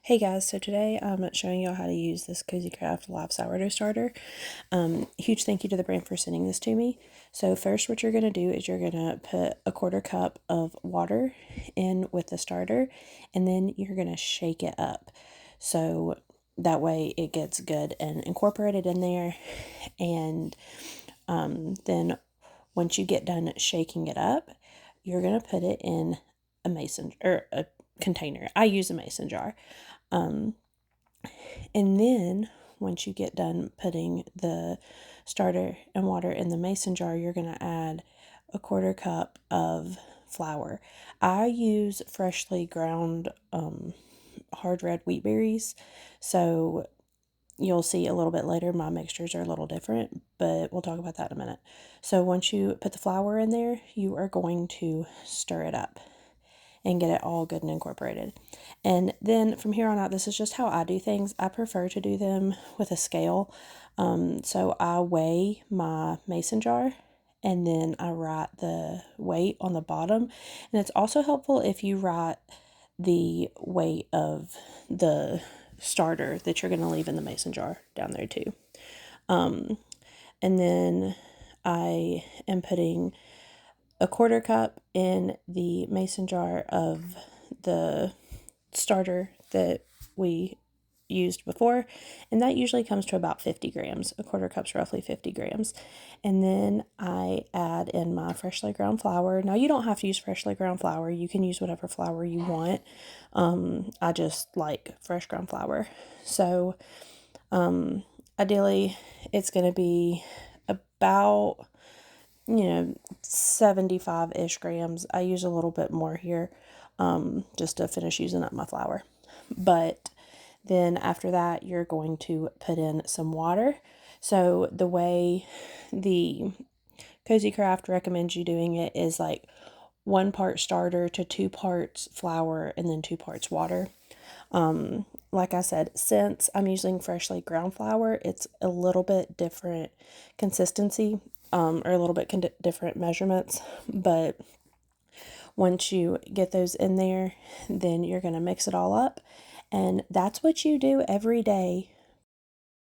Hey guys, so today I'm showing y'all how to use this Kozy Kraft live sourdough starter. Huge thank you to the brand for sending this to me. So first what you're going to do is you're going to put a quarter cup of water in with the starter, and then you're going to shake it up. So that way it gets good and incorporated in there. And then once you get done shaking it up, you're going to put it in a mason or a container. I use a mason jar. And then once you get done putting the starter and water in the mason jar, you're going to add a quarter cup of flour. I use freshly ground hard red wheat berries, so you'll see a little bit later my mixtures are a little different, but we'll talk about that in a minute. So once you put the flour in there, you are going to stir it up and get it all good and incorporated. And then from here on out, this is just how I do things. I prefer to do them with a scale. So I weigh my mason jar and then I write the weight on the bottom. And it's also helpful if you write the weight of the starter that you're going to leave in the mason jar down there too. And then I am putting a quarter cup in the mason jar of the starter that we used before, and that usually comes to about 50 grams. A quarter cup's roughly 50 grams. And then I add in my freshly ground flour. Now, you don't have to use freshly ground flour, you can use whatever flour you want. I just like fresh ground flour. So ideally it's going to be about 75-ish grams. I use a little bit more here just to finish using up my flour. But then after that, you're going to put in some water. So the way the Kozy Kraft recommends you doing it is like 1 part starter to 2 parts flour and then 2 parts water. Like I said, since I'm using freshly ground flour, it's a little bit different consistency, or a little bit different measurements. But once you get those in there, then you're going to mix it all up. And that's what you do every day